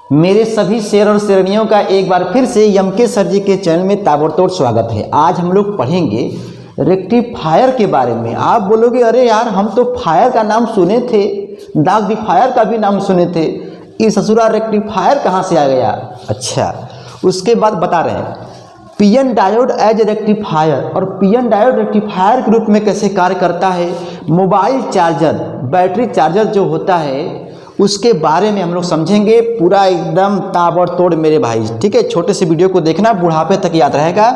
मेरे सभी शेर और शेरनियों का एक बार फिर से एमके सर जी के चैनल में ताबड़तोड़ स्वागत है। आज हम लोग पढ़ेंगे रेक्टिफायर के बारे में। आप बोलोगे अरे यार हम तो फायर का नाम सुने थे, डार्क का भी नाम सुने थे, ये ससुरा रेक्टिफायर कहाँ से आ गया। अच्छा, उसके बाद बता रहे हैं पीएन डायोड एज रेक्टिफायर, और पीएन डायोड रेक्टिफायर के रूप में कैसे कार्य करता है। मोबाइल चार्जर, बैटरी चार्जर जो होता है उसके बारे में हम लोग समझेंगे पूरा एकदम ताबड़तोड़ मेरे भाई। ठीक है, छोटे से वीडियो को देखना, बुढ़ापे तक याद रहेगा।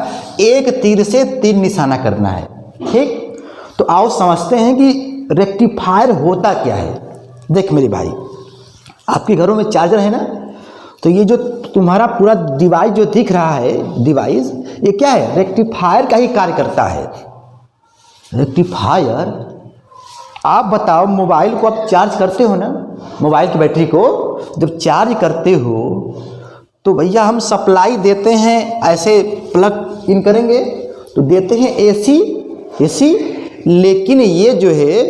एक तीर से 3 निशाना करना है। ठीक, तो आओ समझते हैं कि रेक्टिफायर होता क्या है। देख मेरे भाई, आपके घरों में चार्जर है ना, तो ये जो तुम्हारा पूरा डिवाइस जो दिख रहा है, डिवाइस ये क्या है, रेक्टिफायर का ही कार्य करता है। रेक्टिफायर, आप बताओ मोबाइल को आप चार्ज करते हो ना, मोबाइल की बैटरी को जब चार्ज करते हो तो भैया हम सप्लाई देते हैं, ऐसे प्लग इन करेंगे तो देते हैं एसी, लेकिन ये जो है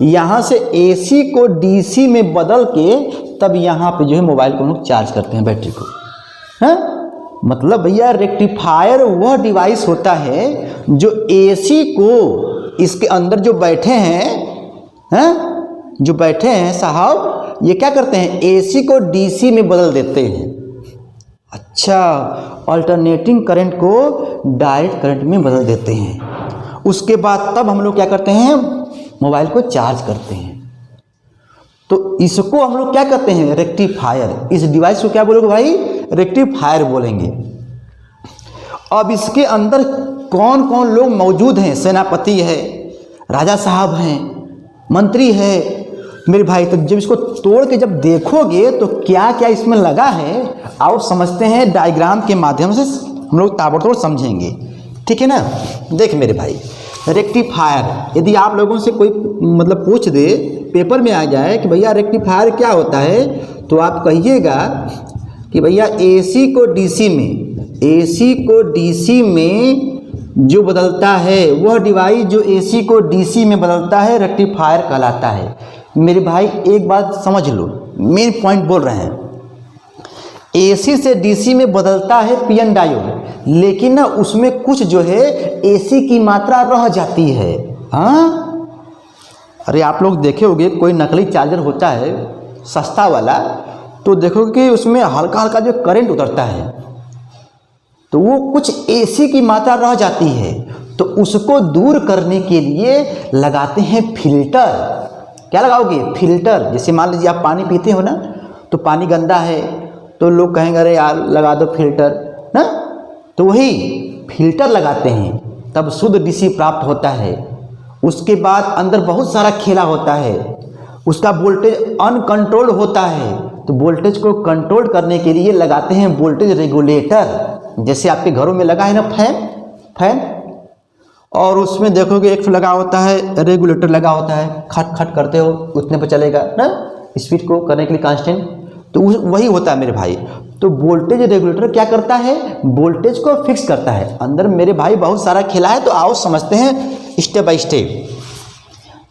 यहाँ से एसी को डीसी में बदल के तब यहाँ पे जो है मोबाइल को हम लोग चार्ज करते हैं, बैटरी को। हाँ, मतलब भैया रेक्टिफायर वह डिवाइस होता है जो एसी को, इसके अंदर जो बैठे हैं साहब, ये क्या करते हैं, एसी को डीसी में बदल देते हैं। अच्छा, अल्टरनेटिंग करंट को डायरेक्ट करंट में बदल देते हैं। उसके बाद तब हम लोग क्या करते हैं, मोबाइल को चार्ज करते हैं। तो इसको हम लोग क्या करते हैं, रेक्टिफायर। इस डिवाइस को क्या बोलोगे भाई, रेक्टिफायर बोलेंगे। अब इसके अंदर कौन कौन लोग मौजूद हैं, सेनापति है, राजा साहब हैं, मंत्री है मेरे भाई। तो जब इसको तोड़ के जब देखोगे तो क्या क्या इसमें लगा है, आओ समझते हैं, डायग्राम के माध्यम से हम लोग ताबड़तोड़ समझेंगे। ठीक है ना। देख मेरे भाई, रेक्टिफायर, यदि आप लोगों से कोई मतलब पूछ दे, पेपर में आ जाए कि भैया रेक्टिफायर क्या होता है, तो आप कहिएगा कि भैया एसी को डीसी में जो बदलता है, वह डिवाइस जो एसी को डीसी में बदलता है रेक्टिफायर कहलाता है। मेरे भाई एक बात समझ लो, मेन पॉइंट बोल रहे हैं। एसी से डीसी में बदलता है पीएन डायोड, लेकिन ना उसमें कुछ जो है एसी की मात्रा रह जाती है। हाँ, अरे आप लोग देखे होंगे कोई नकली चार्जर होता है सस्ता वाला, तो देखोगे कि उसमें हल्का हल्का जो करंट उतरता है, तो वो कुछ एसी की मात्रा रह जाती है। तो उसको दूर करने के लिए लगाते हैं फिल्टर। क्या लगाओगे, फिल्टर। जैसे मान लीजिए आप पानी पीते हो ना, तो पानी गंदा है तो लोग कहेंगे अरे यार लगा दो फिल्टर ना, तो वही फिल्टर लगाते हैं, तब शुद्ध डीसी प्राप्त होता है। उसके बाद अंदर बहुत सारा खेला होता है, उसका वोल्टेज अनकंट्रोल्ड होता है, तो वोल्टेज को कंट्रोल करने के लिए लगाते हैं वोल्टेज रेगुलेटर। जैसे आपके घरों में लगा है ना फैन, और उसमें देखोगे एक लगा होता है रेगुलेटर लगा होता है, खट खट करते हो उतने पर चलेगा ना, स्पीड को करने के लिए कांस्टेंट, तो वही होता है मेरे भाई। तो वोल्टेज रेगुलेटर क्या करता है, वोल्टेज को फिक्स करता है। अंदर मेरे भाई बहुत सारा खेला है, तो आओ समझते हैं स्टेप बाय स्टेप।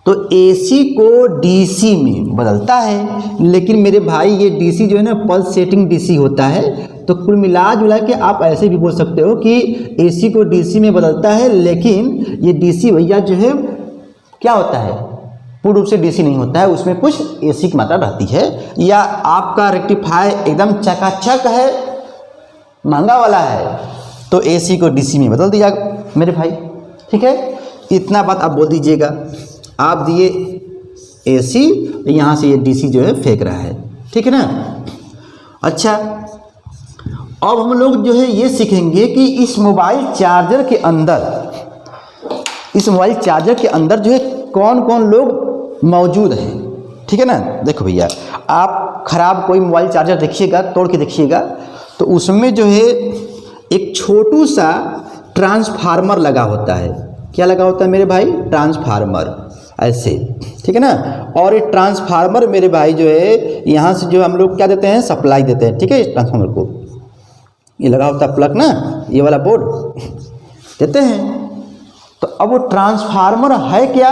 तो एसी को डीसी में बदलता है, लेकिन मेरे भाई ये डीसी जो है ना पल्स सेटिंग डीसी होता है। तो कुल मिला जुला के आप ऐसे भी बोल सकते हो कि एसी को डीसी में बदलता है, लेकिन ये डीसी भैया जो है क्या होता है, पूर्ण रूप से डीसी नहीं होता है, उसमें कुछ एसी की मात्रा रहती है। या आपका रेक्टिफायर एकदम चकाचक है, महंगा वाला है, तो एसी को डीसी में बदल दिया मेरे भाई। ठीक है, इतना बात आप बोल दीजिएगा। आप दिए एसी, यहाँ से ये डीसी जो है फेंक रहा है। ठीक है ना। अच्छा, अब हम लोग जो है ये सीखेंगे कि इस मोबाइल चार्जर के अंदर जो है कौन कौन लोग मौजूद हैं। ठीक है ना। देखो भैया, आप खराब कोई मोबाइल चार्जर देखिएगा, तोड़ के देखिएगा, तो उसमें जो है एक छोटू सा ट्रांसफार्मर लगा होता है। क्या लगा होता है मेरे भाई, ट्रांसफार्मर, ऐसे। ठीक है ना। और ये ट्रांसफार्मर मेरे भाई जो है यहाँ से जो हम लोग क्या देते हैं, सप्लाई देते हैं। ठीक है, ट्रांसफार्मर को ये लगा होता है प्लग ना, ये वाला बोर्ड देते हैं। तो अब वो ट्रांसफार्मर है क्या,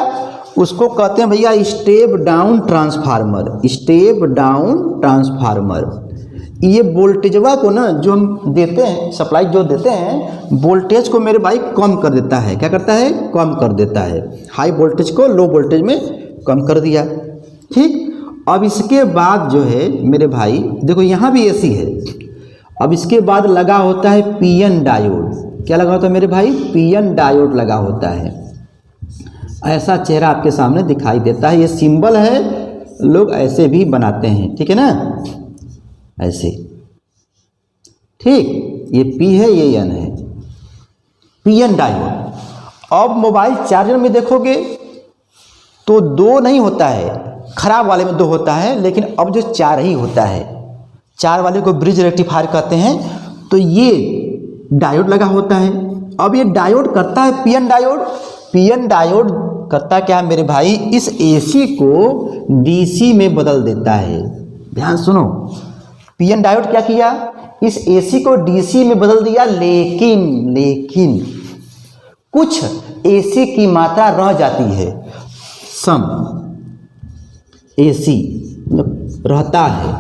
उसको कहते हैं भैया step down transformer. Step down transformer ये वोल्टेजवा को ना जो हम देते हैं, सप्लाई जो देते हैं, वोल्टेज को मेरे भाई कम कर देता है। क्या करता है? कम कर देता है। हाई वोल्टेज को लो वोल्टेज में कम कर दिया। ठीक। अब इसके बाद जो है मेरे भाई देखो यहाँ भी एसी है। अब इसके बाद लगा होता है पीएन डायोड। क्या लगा होता है मेरे भाई? पीएन डायोड लगा होता है। ऐसा चेहरा आपके सामने दिखाई देता है। ये सिंबल है, लोग ऐसे भी बनाते हैं। ठीक है ना, ऐसे। ठीक, ये P है, ये N है, पीएन डायोड। अब मोबाइल चार्जर में देखोगे तो 2 नहीं होता है, खराब वाले में 2 होता है, लेकिन अब जो 4 ही होता है। 4 वाले को ब्रिज रेक्टिफायर कहते हैं। तो ये डायोड लगा होता है। अब ये डायोड करता है पीएन डायोड। पीएन डायोड करता क्या है मेरे भाई? इस एसी को डीसी में बदल देता है। ध्यान सुनो, पीएन डायोड क्या किया? इस एसी को डीसी में बदल दिया, लेकिन कुछ एसी की मात्रा रह जाती है। सम एसी मतलब रहता है।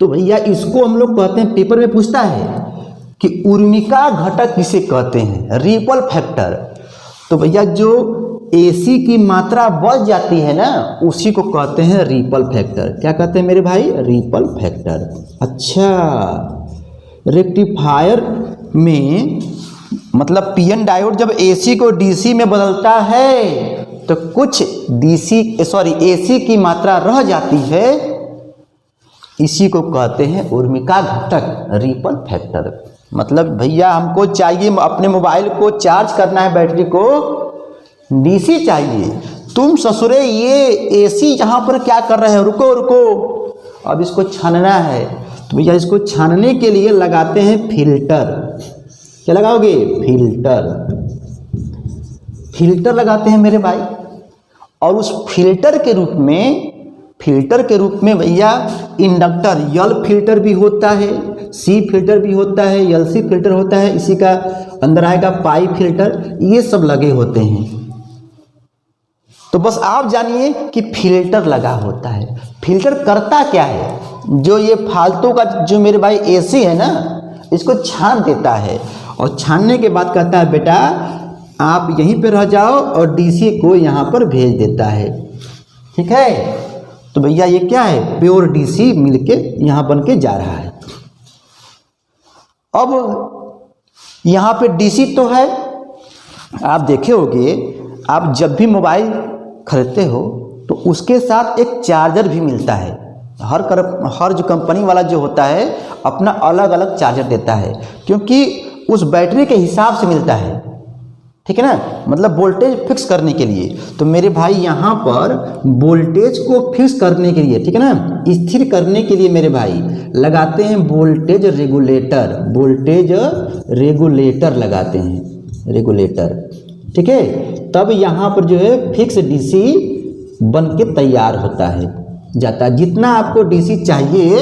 तो भैया इसको हम लोग कहते हैं, पेपर में पूछता है कि उर्मिका घटक किसे कहते हैं? Ripple factor. तो भैया जो एसी की मात्रा बढ़ जाती है ना, उसी को कहते हैं रिपल फैक्टर। क्या कहते हैं मेरे भाई? Ripple factor. अच्छा, रेक्टिफायर में मतलब पीएन डायोड जब एसी को डीसी में बदलता है तो कुछ एसी की मात्रा रह जाती है। इसी को कहते हैं उर्मिका घटक, रिपल फैक्टर। मतलब भैया हमको चाहिए अपने मोबाइल को चार्ज करना है, बैटरी को डीसी चाहिए। तुम ससुरे ये एसी यहाँ पर क्या कर रहे हो? रुको, अब इसको छानना है। तो भैया इसको छानने के लिए लगाते हैं फिल्टर। क्या लगाओगे? फिल्टर लगाते हैं मेरे भाई। और उस फिल्टर के रूप में भैया इंडक्टर, यल फिल्टर भी होता है, सी फिल्टर भी होता है, एलसी फिल्टर होता है, इसी का अंदर आएगा पाई फिल्टर, ये सब लगे होते हैं। तो बस आप जानिए कि फिल्टर लगा होता है। फिल्टर करता क्या है? जो ये फालतू का जो मेरे भाई एसी है ना, इसको छान देता है। और छानने के बाद कहता है बेटा आप यहीं पे रह जाओ, और डीसी को यहाँ पर भेज देता है। ठीक है। तो भैया ये क्या है? प्योर डीसी मिलके यहाँ बन के जा रहा है। अब यहाँ पे डीसी तो है। आप देखे होंगे, आप जब भी मोबाइल खरीदते हो तो उसके साथ एक चार्जर भी मिलता है। हर जो कंपनी वाला जो होता है अपना अलग अलग चार्जर देता है, क्योंकि उस बैटरी के हिसाब से मिलता है। ठीक है ना, मतलब वोल्टेज फिक्स करने के लिए। तो मेरे भाई यहाँ पर वोल्टेज को फिक्स करने के लिए, ठीक है ना, स्थिर करने के लिए मेरे भाई लगाते हैं वोल्टेज रेगुलेटर लगाते हैं, रेगुलेटर। ठीक है, तब यहाँ पर जो है फिक्स डीसी बन के तैयार होता है, जाता है जितना आपको डीसी चाहिए।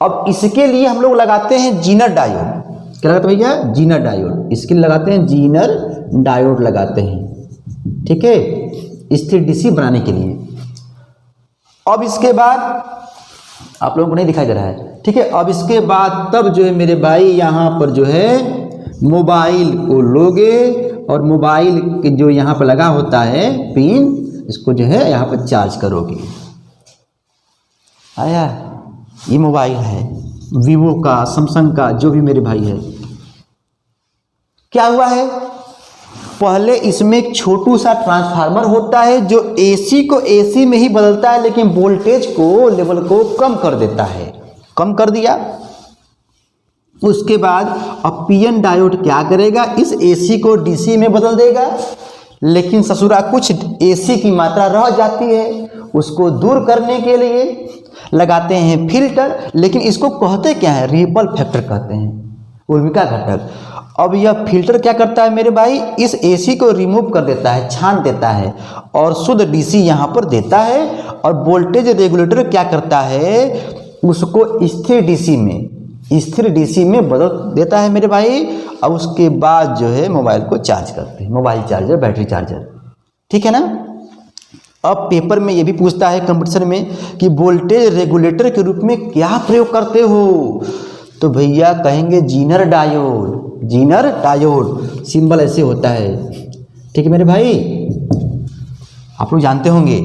अब इसके लिए हम लोग लगाते हैं जीनर डायोड। क्या लगाते हैं भैया? Zener diode. इसके लिए लगाते हैं जीनर डायोड लगाते हैं। ठीक है, स्थिर डीसी बनाने के लिए। अब इसके बाद आप लोगों को नहीं दिखाई दे रहा है। ठीक है, अब इसके बाद तब जो है मेरे भाई यहाँ पर जो है मोबाइल को लोगे, और मोबाइल के जो यहाँ पर लगा होता है पिन, इसको जो है यहाँ पर चार्ज करोगे। आया, ये मोबाइल है वीवो का, सैमसंग का, जो भी मेरे भाई है। क्या हुआ है? पहले इसमें एक छोटू सा ट्रांसफार्मर होता है जो एसी को एसी में ही बदलता है, लेकिन वोल्टेज को, लेवल को कम कर देता है। कम कर दिया। उसके बाद अब पीएन डायोड क्या करेगा? इस एसी को डीसी में बदल देगा, लेकिन ससुरा कुछ एसी की मात्रा रह जाती है, उसको दूर करने के लिए लगाते हैं फिल्टर। लेकिन इसको कहते क्या है? रिपल फैक्टर कहते हैं, उर्मिका घटक। अब यह फिल्टर क्या करता है मेरे भाई? इस एसी को रिमूव कर देता है, छान देता है, और शुद्ध डीसी यहाँ पर देता है। और वोल्टेज रेगुलेटर क्या करता है? उसको स्थिर डीसी में बदल देता है मेरे भाई। और उसके बाद जो है मोबाइल को चार्ज करते हैं, मोबाइल चार्जर, बैटरी चार्जर। ठीक है ना? अब पेपर में ये भी पूछता है कंपटीशन में कि वोल्टेज रेगुलेटर के रूप में क्या प्रयोग करते हो, तो भैया कहेंगे Zener diode. Zener diode symbol ऐसे होता है। ठीक है मेरे भाई, आप लोग जानते होंगे।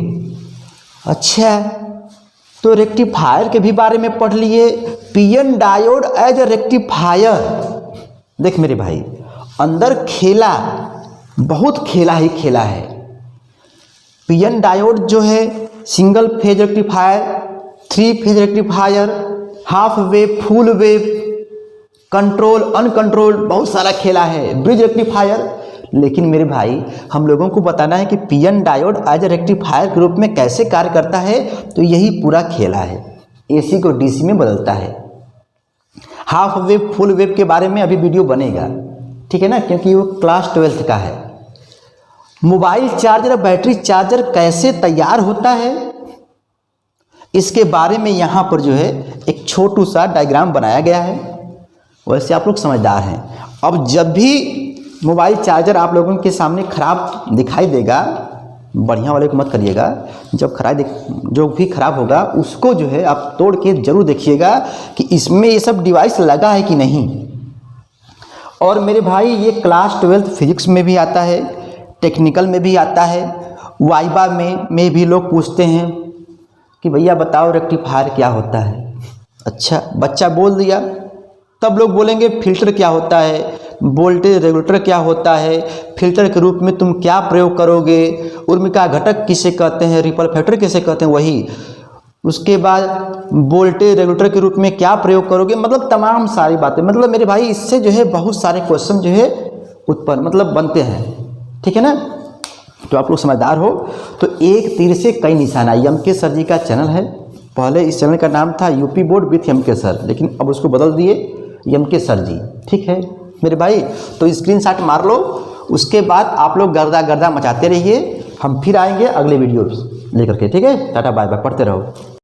अच्छा, तो रेक्टिफायर के भी बारे में पढ़ लिए। PN diode as a rectifier. देख मेरे भाई, अंदर खेला, बहुत खेला ही खेला है। पीएन डायोड जो है single phase rectifier, 3 phase rectifier, half wave, full wave, control, uncontrol, बहुत सारा खेला है। Bridge rectifier. लेकिन मेरे भाई हम लोगों को बताना है कि PN diode as a rectifier के रूप में कैसे कार्य करता है, तो यही पूरा खेला है। एसी को डीसी में बदलता है। हाफ वेव, फुल वेव के बारे में अभी वीडियो बनेगा, ठीक है ना, क्योंकि वो क्लास 12th का है। मोबाइल चार्जर, बैटरी चार्जर कैसे तैयार होता है, इसके बारे में यहाँ पर जो है एक छोटू सा डायग्राम बनाया गया है। वैसे आप लोग समझदार हैं। अब जब भी मोबाइल चार्जर आप लोगों के सामने ख़राब दिखाई देगा, बढ़िया वाले को मत करिएगा, जब जो भी ख़राब होगा उसको जो है आप तोड़ के ज़रूर देखिएगा कि इसमें ये सब डिवाइस लगा है कि नहीं। और मेरे भाई ये क्लास 12th फिजिक्स में भी आता है, टेक्निकल में भी आता है, वाइबा में भी लोग पूछते हैं कि भैया बताओ रेक्टिफायर क्या होता है। अच्छा, बच्चा बोल दिया, तब लोग बोलेंगे फिल्टर क्या होता है, वोल्टेज रेगुलेटर क्या होता है, फिल्टर के रूप में तुम क्या प्रयोग करोगे, उर्मिका घटक किसे कहते हैं, रिपल फैक्टर किसे कहते हैं, वही। उसके बाद वोल्टेज रेगुलेटर के रूप में क्या प्रयोग करोगे, मतलब तमाम सारी बातें। मतलब मेरे भाई इससे जो है बहुत सारे क्वेश्चन जो है उत्पन्न मतलब बनते हैं, ठीक है ना। तो आप लोग समझदार हो। तो एक तीर से कई निशाना, एमके सर जी का चैनल है। पहले इस चैनल का नाम था UP board with MK sir, लेकिन अब उसको बदल दिए एमके सर जी, ठीक है मेरे भाई। तो स्क्रीनशॉट मार लो, उसके बाद आप लोग गर्दा मचाते रहिए। हम फिर आएंगे अगले वीडियो लेकर के, ठीक है। टाटा बाय बाय, पढ़ते रहो।